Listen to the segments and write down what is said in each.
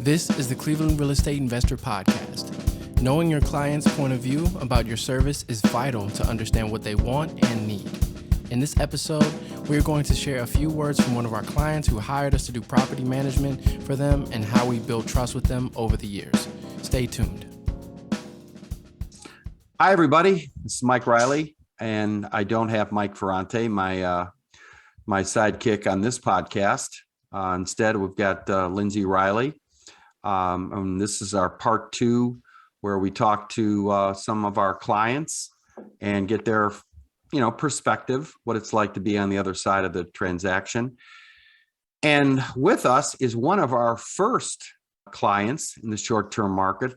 This is the Cleveland Real Estate Investor Podcast. Knowing your client's point of view about your service is vital to understand what they want and need. In this episode, we're going to share a few words from one of our clients who hired us to do property management for them and how we built trust with them over the years. Stay tuned. Hi, everybody. This is Mike Riley, and I don't have Mike Ferrante, my sidekick on this podcast. Instead, we've got Lindsey Riley. And this is our part 2, where we talk to some of our clients and get their, perspective, what it's like to be on the other side of the transaction. And with us is one of our first clients in the short-term market,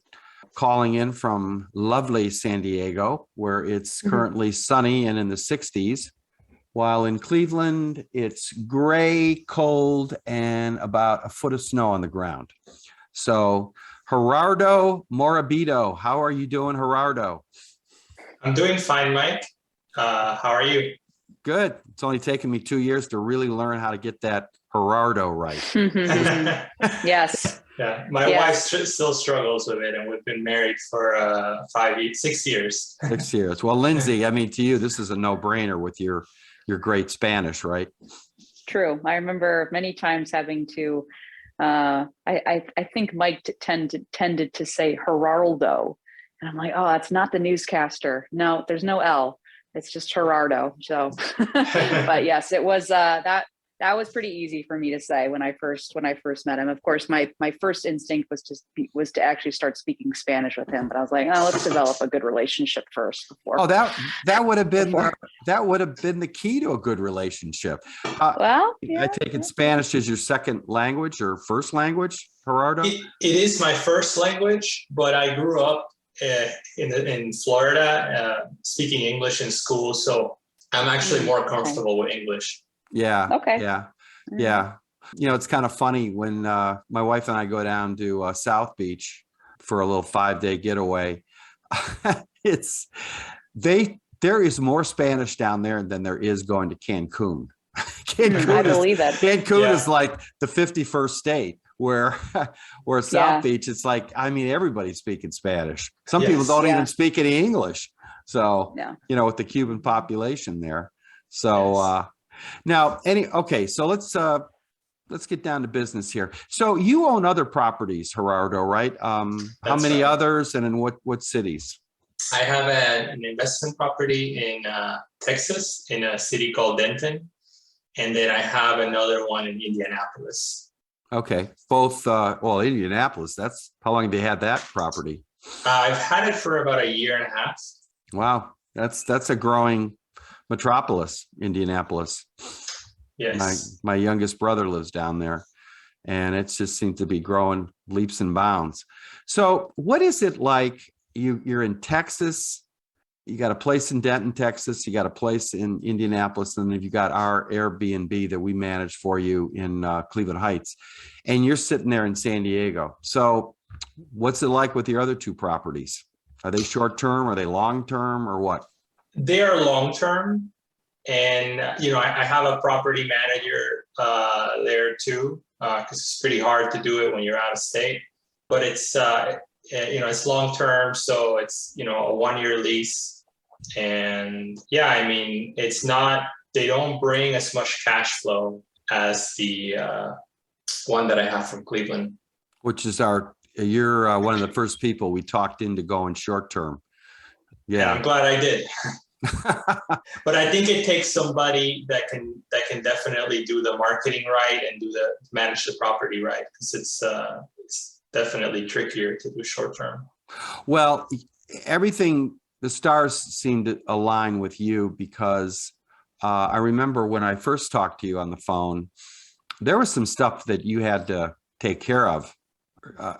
calling in from lovely San Diego, where it's currently sunny and in the 60s, while in Cleveland, it's gray, cold, and about a foot of snow on the ground. So, Gerardo Morabito, how are you doing, Gerardo? I'm doing fine, Mike. How are you? Good. It's only taken me 2 years to really learn how to get that Gerardo right. Yes. Yeah, my wife still struggles with it, and we've been married for 6 years. 6 years. Well, Lindsey, to you, this is a no-brainer with your great Spanish, right? True. I remember many times having to. I think Mike tended to say Gerardo, and I'm like, oh, that's not the newscaster. No, there's no L. It's just Gerardo. So, but yes, it was that was pretty easy for me to say when I first met him. Of course, my first instinct was to actually start speaking Spanish with him, but I was like, oh, let's develop a good relationship first before. Oh, that would have been the key to a good relationship. I take it Spanish is your second language or first language, Gerardo? It is my first language, but I grew up in Florida, speaking English in school, so I'm actually more comfortable with English. Yeah. Okay. Yeah. It's kind of funny when my wife and I go down to South Beach for a little 5-day getaway. There is more Spanish down there than there is going to Cancun. I believe it. Cancun is like the 51st state, where South Beach, it's like, everybody's speaking Spanish. Some people don't even speak any English. So, with the Cuban population there. So, so let's get down to business here. So you own other properties, Gerardo, right? How many others, and in what cities? I have an investment property in Texas, in a city called Denton, and then I have another one in Indianapolis. Okay, both. Indianapolis. That's how long have you had that property? I've had it for about a year and a half. Wow, that's a growing metropolis, Indianapolis. Yes. My youngest brother lives down there, and it just seems to be growing leaps and bounds. So what is it like? You're in Texas, you got a place in Denton, Texas, you got a place in Indianapolis, and then you got our Airbnb that we manage for you in Cleveland Heights, and you're sitting there in San Diego. So what's it like with your other two properties? Are they short-term? Are they long-term, or what? They are long-term, and I have a property manager there too, because it's pretty hard to do it when you're out of state. But it's it's long-term, so it's a 1-year lease, and it's not. They don't bring as much cash flow as the one that I have from Cleveland, which is you're one of the first people we talked into going short-term. Yeah, and I'm glad I did. But I think it takes somebody that can definitely do the marketing right and manage the property right, because it's definitely trickier to do short term. Well, the stars seem to align with you, because I remember when I first talked to you on the phone, there was some stuff that you had to take care of.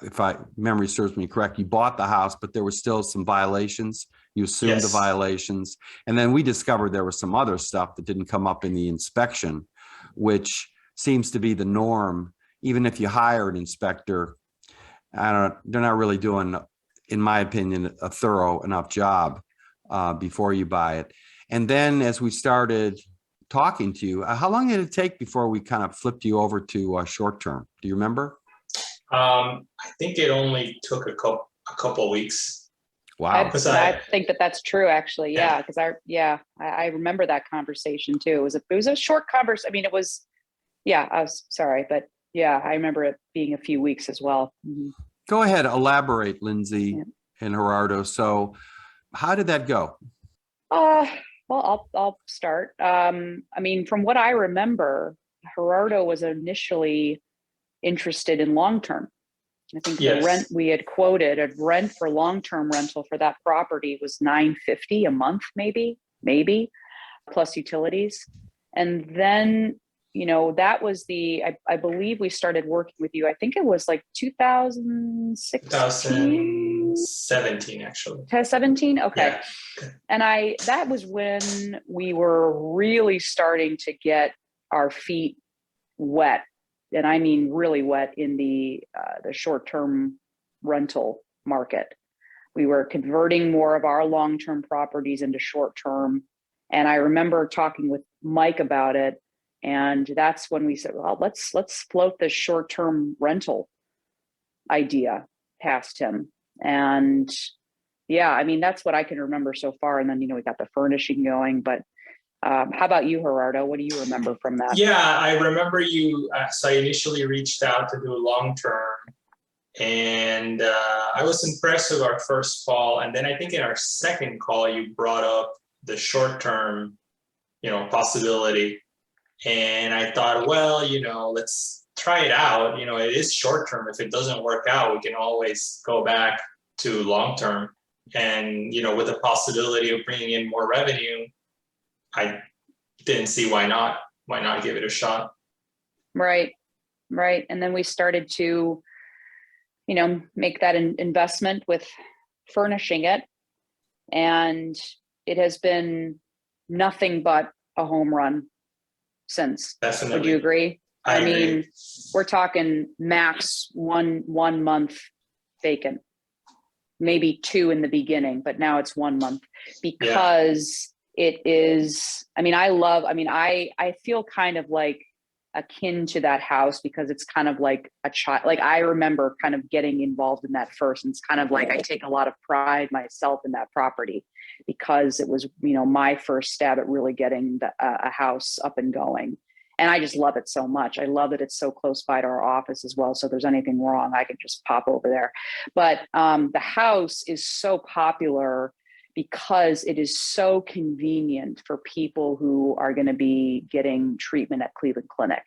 If memory serves me correct, you bought the house, but there were still some violations. You assumed the violations. And then we discovered there was some other stuff that didn't come up in the inspection, which seems to be the norm. Even if you hire an inspector, they're not really doing, in my opinion, a thorough enough job before you buy it. And then as we started talking to you, how long did it take before we kind of flipped you over to short term? Do you remember? I think it only took a couple weeks. Wow. I think that's true, actually. Yeah. Yeah, because I remember that conversation too. It was a short conversation. I mean, it was. Yeah, I was sorry, but yeah, I remember it being a few weeks as well. Mhm. Go ahead, elaborate, Lindsey Yeah. and Gerardo. So how did that go? Uh, well, I'll start. I mean, from what I remember, Gerardo was initially interested in long term. I think the rent Yes. we had quoted, a rent for long term rental for that property was $950 a month, maybe plus utilities. And then, that was I believe we started working with you. I think it was like 2016, 2017, actually. 17. Okay. Yeah. And that was when we were really starting to get our feet wet. And I mean, really wet in the short-term rental market. We were converting more of our long-term properties into short-term. And I remember talking with Mike about it. And that's when we said, well, let's float this short-term rental idea past him. And yeah, I mean, that's what I can remember so far. And then, we got the furnishing going. But how about you, Gerardo? What do you remember from that? Yeah, I remember you. So I initially reached out to do a long term, and I was impressed with our first call. And then I think in our second call, you brought up the short term, possibility. And I thought, well, let's try it out. It is short term. If it doesn't work out, we can always go back to long term. And, with the possibility of bringing in more revenue, I didn't see why not give it a shot. Right. And then we started to, make that investment with furnishing it. And it has been nothing but a home run since. Definitely. Would you agree? I agree. mean, we're talking max one month vacant, maybe 2 in the beginning, but now it's 1 month because it is, I feel kind of like akin to that house because it's kind of like a child. Like I remember kind of getting involved in that first. And it's kind of like I take a lot of pride myself in that property because it was, my first stab at really getting a house up and going. And I just love it so much. I love that it's so close by to our office as well. So if there's anything wrong, I can just pop over there. But the house is so popular because it is so convenient for people who are going to be getting treatment at Cleveland Clinic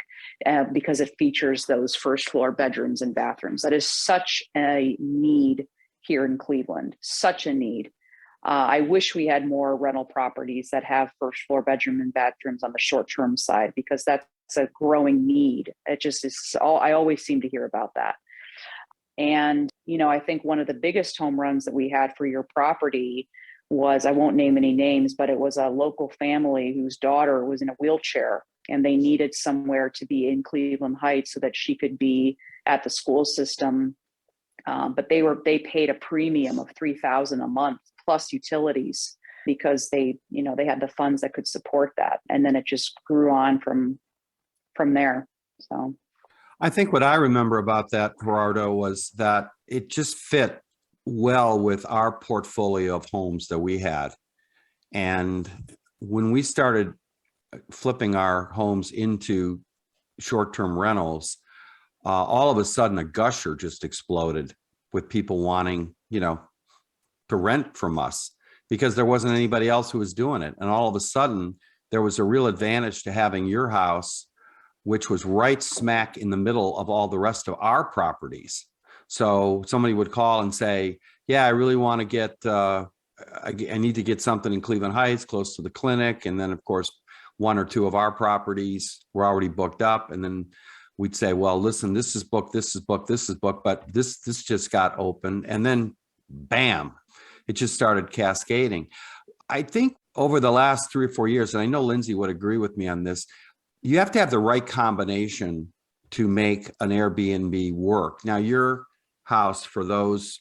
because it features those first floor bedrooms and bathrooms. That is such a need here in Cleveland, such a need. I wish we had more rental properties that have first floor bedroom and bathrooms on the short-term side because that's a growing need. It just is I always seem to hear about that. And, I think one of the biggest home runs that we had for your property was, I won't name any names, but it was a local family whose daughter was in a wheelchair and they needed somewhere to be in Cleveland Heights so that she could be at the school system. But they paid a premium of $3,000 a month plus utilities because they had the funds that could support that. And then it just grew on from there. So I think what I remember about that, Gerardo, was that it just fit well with our portfolio of homes that we had. And when we started flipping our homes into short-term rentals, all of a sudden a gusher just exploded with people wanting, to rent from us because there wasn't anybody else who was doing it. And all of a sudden there was a real advantage to having your house, which was right smack in the middle of all the rest of our properties. So somebody would call and say, yeah, I really want to get, I need to get something in Cleveland Heights, close to the clinic. And then of course, 1 or 2 of our properties were already booked up. And then we'd say, well, listen, this is booked, but this just got open. And then bam, it just started cascading. I think over the last 3 or 4 years, and I know Lindsey would agree with me on this, you have to have the right combination to make an Airbnb work. Now, your house, for those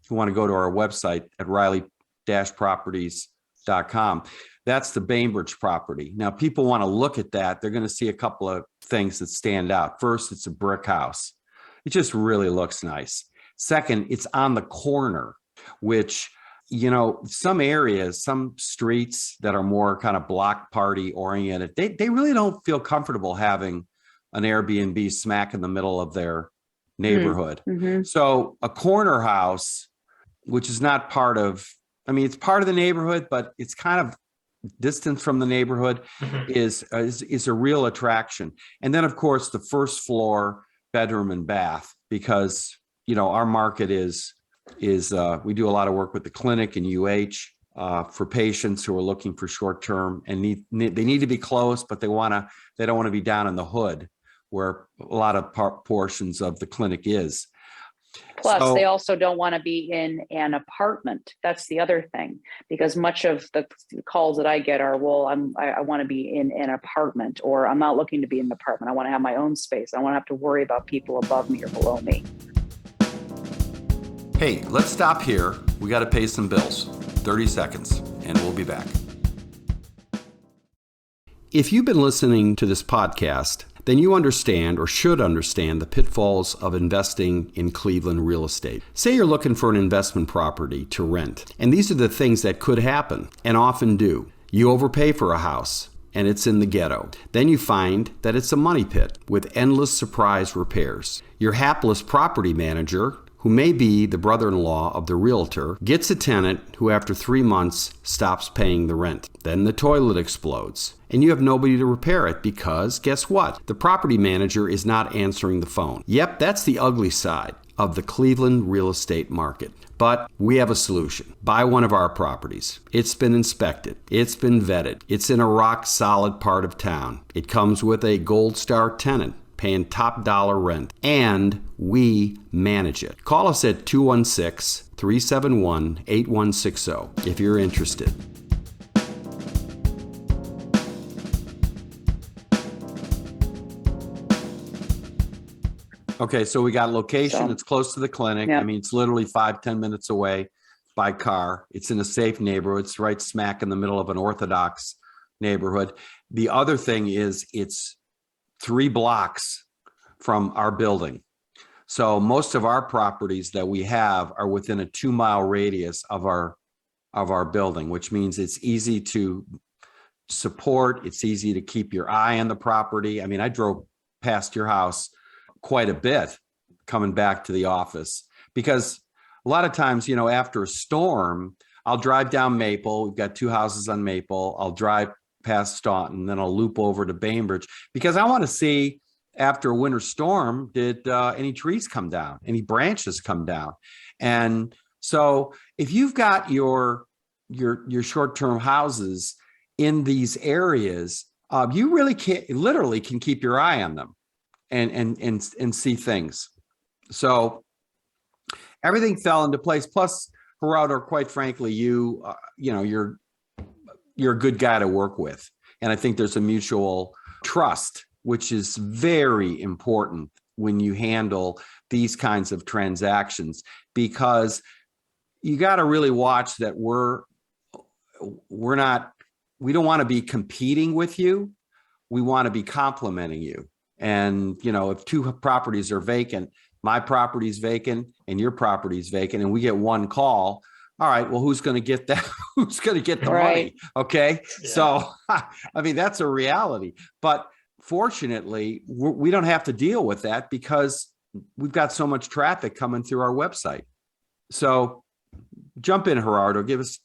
who want to go to our website at riley-properties.com, that's the Bainbridge property. Now, people want to look at that. They're going to see a couple of things that stand out. First, it's a brick house. It just really looks nice. Second, it's on the corner, which, some areas, some streets that are more kind of block party oriented, they really don't feel comfortable having an Airbnb smack in the middle of their neighborhood. Mm-hmm. So a corner house, which is not part of, it's part of the neighborhood, but it's kind of distance from the neighborhood, is a real attraction. And then, of course, the first floor bedroom and bath, because our market is we do a lot of work with the clinic and for patients who are looking for short term and they need to be close, but they don't want to be down in the hood where a lot of portions of the clinic is. Plus, they also don't want to be in an apartment. That's the other thing, because much of the calls that I get are, well, I want to be in an apartment, or I'm not looking to be in an apartment. I want to have my own space. I don't want to have to worry about people above me or below me. Hey, let's stop here. We got to pay some bills. 30 seconds, and we'll be back. If you've been listening to this podcast, then you understand or should understand the pitfalls of investing in Cleveland real estate. Say you're looking for an investment property to rent, and these are the things that could happen and often do. You overpay for a house, and it's in the ghetto. Then you find that it's a money pit with endless surprise repairs. Your hapless property manager, who may be the brother-in-law of the realtor, gets a tenant who after 3 months stops paying the rent. Then the toilet explodes, and you have nobody to repair it because, guess what? The property manager is not answering the phone. Yep, that's the ugly side of the Cleveland real estate market. But we have a solution. Buy one of our properties. It's been inspected. It's been vetted. It's in a rock-solid part of town. It comes with a Gold Star tenant paying top dollar rent, and we manage it. Call us at 216-371-8160 if you're interested. Okay, so we got location. It's close to the clinic. Yeah. It's literally 5-10 minutes away by car. It's in a safe neighborhood. It's right smack in the middle of an Orthodox neighborhood. The other thing is it's 3 blocks from our building. So most of our properties that we have are within a 2-mile radius of our building, which means it's easy to support. It's easy to keep your eye on the property. I drove past your house quite a bit coming back to the office, because a lot of times, after a storm, I'll drive down Maple. We've got 2 houses on Maple. I'll drive past Staunton, then I'll loop over to Bainbridge, because I want to see, after a winter storm, did any trees come down, any branches come down. And so if you've got your short-term houses in these areas, you really can keep your eye on them and see things. So everything fell into place. Plus, Gerardo, quite frankly, you're a good guy to work with. And I think there's a mutual trust, which is very important when you handle these kinds of transactions, because you got to really watch that we don't want to be competing with you. We want to be complementing you. And, if 2 properties are vacant, my property's vacant and your property's vacant, and we get 1 call, all right, well, who's going to get that? Who's going to get the money? Okay. Yeah. So, that's a reality. But fortunately, we don't have to deal with that because we've got so much traffic coming through our website. So jump in, Gerardo. Give us.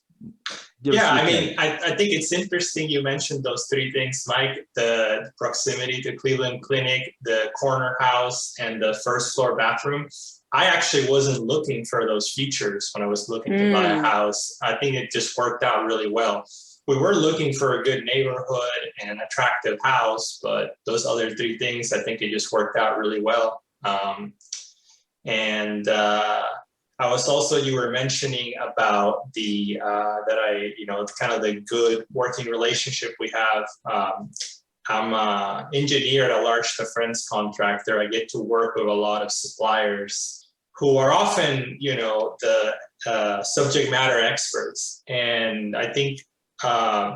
I think it's interesting you mentioned those 3 things, Mike: the proximity to Cleveland Clinic, the corner house, and the first floor bathroom. I actually wasn't looking for those features when I was looking to buy a house. I think it just worked out really well. We were looking for a good neighborhood and an attractive house, but those other 3 things, I think it just worked out really well. I was also, you were mentioning about the, kind of the good working relationship we have. I'm an engineer at a large defense contractor. I get to work with a lot of suppliers who are often, the subject matter experts. And I think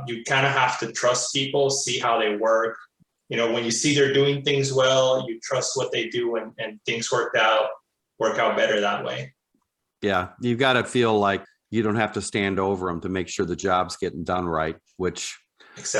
you kind of have to trust people, see how they work, when you see they're doing things well, you trust what they do, and things work out better that way. Yeah, you've got to feel like you don't have to stand over them to make sure the job's getting done right, which is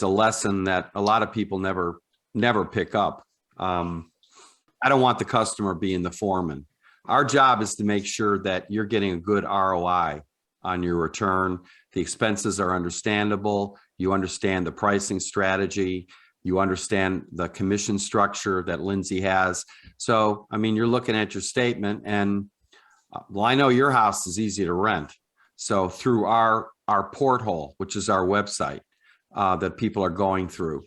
a lesson that a lot of people never pick up. I don't want the customer being the foreman. Our job is to make sure that you're getting a good ROI on your return. The expenses are understandable. You understand the pricing strategy. You understand the commission structure that Lindsey has. So, I mean, you're looking at your statement, and well, I know your house is easy to rent. So through our porthole, which is our website that people are going through.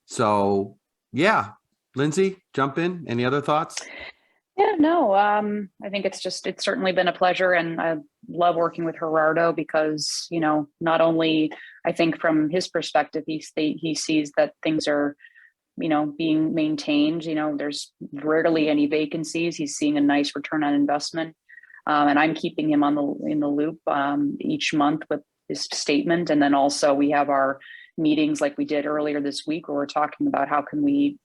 So yeah, Lindsey, jump in. Any other thoughts? Yeah, no, I think it's certainly been a pleasure, and I love working with Gerardo because, not only I think from his perspective, he sees that things are, being maintained, there's rarely any vacancies. He's seeing a nice return on investment. And I'm keeping him in the loop each month with his statement. And then also we have our meetings like we did earlier this week, where we're talking about how can we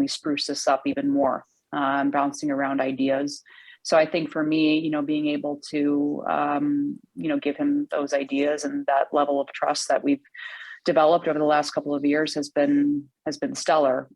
spruce this up even more, bouncing around ideas. So I think for me, being able to, give him those ideas and that level of trust that we've developed over the last couple of years has been stellar.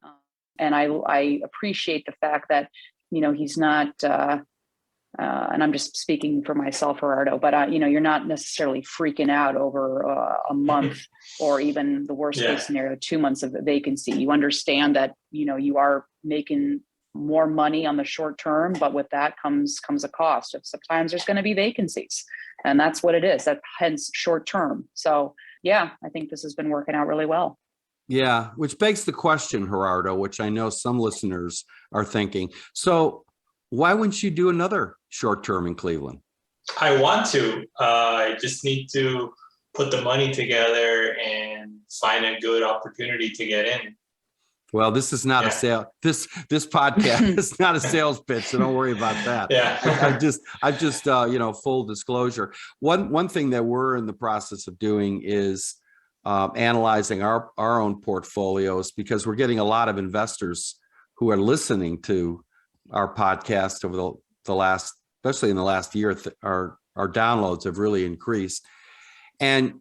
And I appreciate the fact that, he's not, and I'm just speaking for myself, Gerardo, but you're not necessarily freaking out over a month or even the worst case scenario, 2 months of vacancy. You understand that, you are making more money on the short term, but with that comes a cost. Sometimes there's going to be vacancies, and that's what it is. That hence short term. So yeah, I think this has been working out really well. Yeah, which begs the question, Gerardo, which I know some listeners are thinking. So why wouldn't you do another short term in Cleveland? I want to. I just need to put the money together and find a good opportunity to get in. Well, this is not a sale. This podcast is not a sales pitch, so don't worry about that. Yeah. I just full disclosure. One thing that we're in the process of doing is analyzing our own portfolios, because we're getting a lot of investors who are listening to our podcast over the last, especially in the last year. Our downloads have really increased, and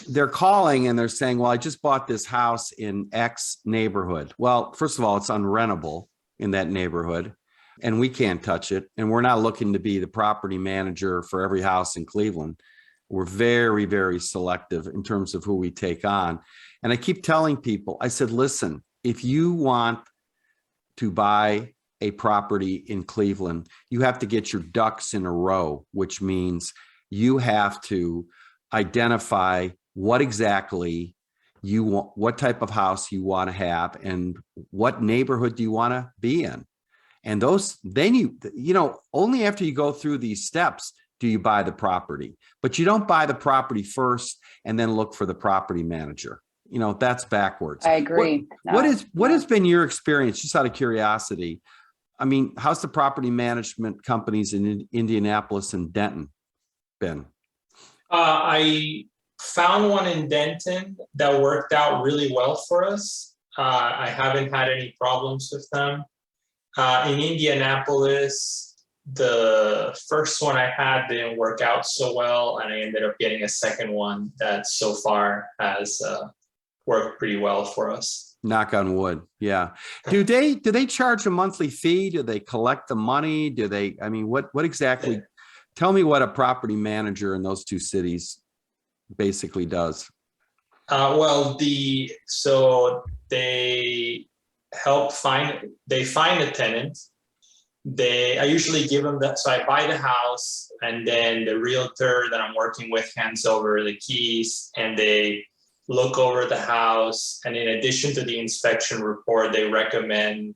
they're calling and they're saying, well, I just bought this house in X neighborhood. Well, first of all, it's unrentable in that neighborhood, and we can't touch it. And we're not looking to be the property manager for every house in Cleveland. We're very, very selective in terms of who we take on. And I keep telling people, I said, listen, if you want to buy a property in Cleveland, you have to get your ducks in a row, which means you have to identify what exactly you want, what type of house you want to have, and what neighborhood do you want to be in. And those, then only after you go through these steps do you buy the property. But you don't buy the property first and then look for the property manager. That's backwards. I agree. What has been your experience, just out of curiosity? I mean, how's the property management companies in Indianapolis and Denton been? I found one in Denton that worked out really well for us. I haven't had any problems with them. In Indianapolis, the first one I had didn't work out so well, and I ended up getting a second one that so far has worked pretty well for us. Knock on wood. Yeah. Do they charge a monthly fee? Do they collect the money? What exactly? Tell me what a property manager in those two cities basically does. They help find a tenant. I usually give them that. So I buy the house, and then the realtor that I'm working with hands over the keys, and they look over the house. And in addition to the inspection report, they recommend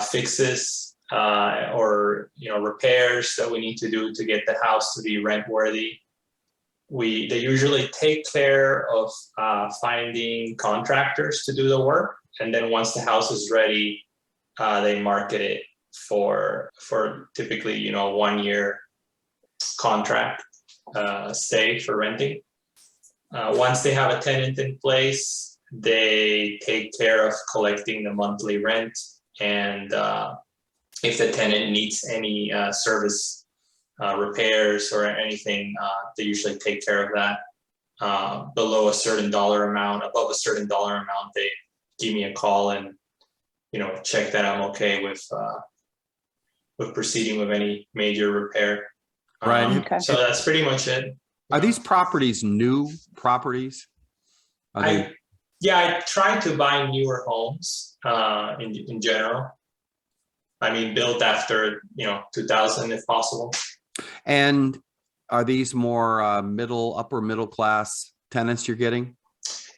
fixes or repairs that we need to do to get the house to be rent worthy. They usually take care of finding contractors to do the work, and then once the house is ready, they market it for typically 1 year contract stay for renting. Once they have a tenant in place, they take care of collecting the monthly rent. And if the tenant needs any service repairs or anything, they usually take care of that. Below a certain dollar amount, above a certain dollar amount, they give me a call and, check that I'm okay with proceeding with any major repair. Right. Okay. So that's pretty much it. Are these properties new properties? Are they? I try to buy newer homes in general. I mean, built after 2000 if possible. And are these more upper middle class tenants you're getting?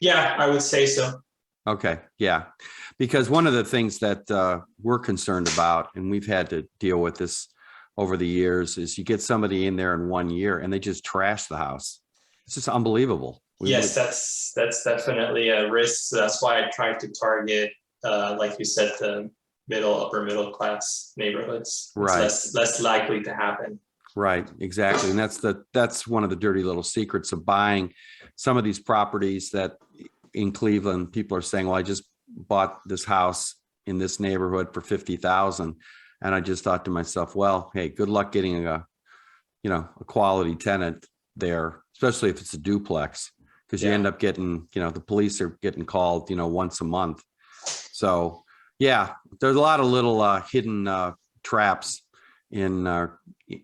Yeah, I would say so. Okay, yeah, because one of the things that we're concerned about, and we've had to deal with this over the years, is you get somebody in there in 1 year and they just trash the house. It's just unbelievable. Yes, that's definitely a risk. So that's why I try to target, like you said, the upper middle class neighborhoods. Right. It's less likely to happen. Right, exactly. And that's one of the dirty little secrets of buying some of these properties that in Cleveland, people are saying, well, I just bought this house in this neighborhood for $50,000. And I just thought to myself, well, hey, good luck getting a quality tenant there, especially if it's a duplex, because you end up getting, the police are getting called, once a month. So yeah, there's a lot of little hidden traps in,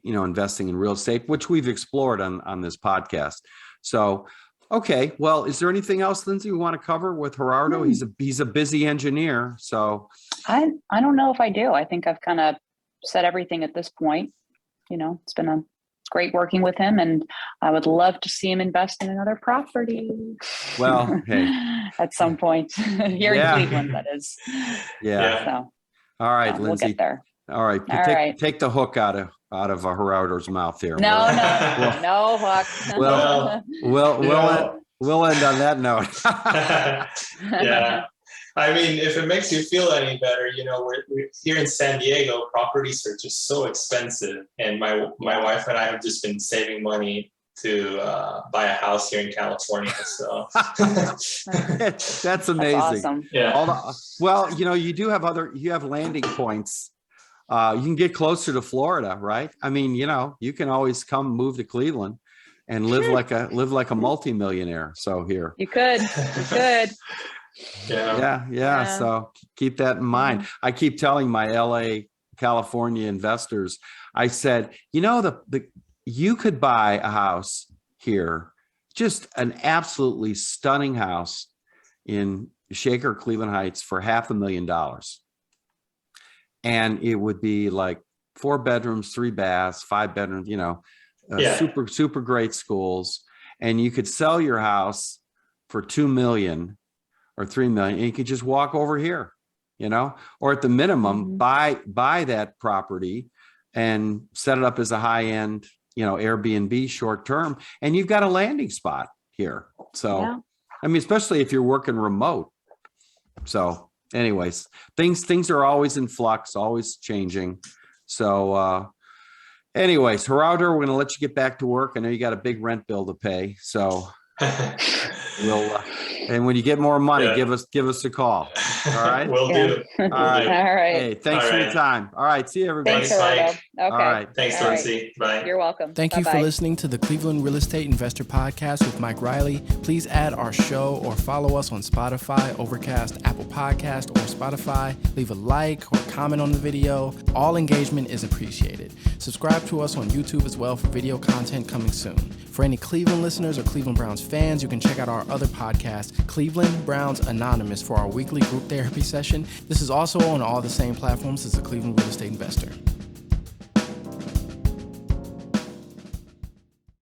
investing in real estate, which we've explored on this podcast. So, okay. Well, is there anything else, Lindsey, we want to cover with Gerardo? He's a busy engineer. So I don't know if I do. I think I've kind of said everything at this point. It's been great working with him, and I would love to see him invest in another property. Well, hey. At some point here in Cleveland, that is. Yeah. So, all right, Lindsey. We'll get there. All right. Take the hook out of Gerardo's mouth here. No hook. Well, we'll end on that note. Yeah. I mean, if it makes you feel any better, we're here in San Diego, properties are just so expensive. And my wife and I have just been saving money to buy a house here in California. So that's amazing. That's awesome. Yeah. Well, you have landing points. You can get closer to Florida, right? I mean, you can always move to Cleveland and live like a multimillionaire. So here you could. Yeah. So keep that in mind. I keep telling my LA, California investors, I said, you could buy a house here, just an absolutely stunning house in Shaker, Cleveland Heights for $500,000. And it would be like 4 bedrooms, 3 baths, 5 bedrooms, super, super great schools. And you could sell your house for $2 million or $3 million, and you could just walk over here, or at the minimum, buy that property and set it up as a high-end, Airbnb short term, and you've got a landing spot here. So, I mean, especially if you're working remote. So anyways, things are always in flux, always changing. So, anyways, Gerardo, we're going to let you get back to work. I know you got a big rent bill to pay. So we'll, and when you get more money, give us a call. All right. Will do. All right. All right. Hey, thanks for your time. All right. See you, everybody. Thanks, Gerardo. Mike. Okay. All right. Thanks, All Lindsey. Bye. You're welcome. Thank you for Bye-bye. listening to the Cleveland Real Estate Investor Podcast with Mike Riley. Please add our show or follow us on Spotify, Overcast, Apple Podcast, or Spotify. Leave a like or comment on the video. All engagement is appreciated. Subscribe to us on YouTube as well for video content coming soon. For any Cleveland listeners or Cleveland Browns fans, you can check out our other podcast, Cleveland Browns Anonymous, for our weekly group therapy session. This is also on all the same platforms as the Cleveland Real Estate Investor.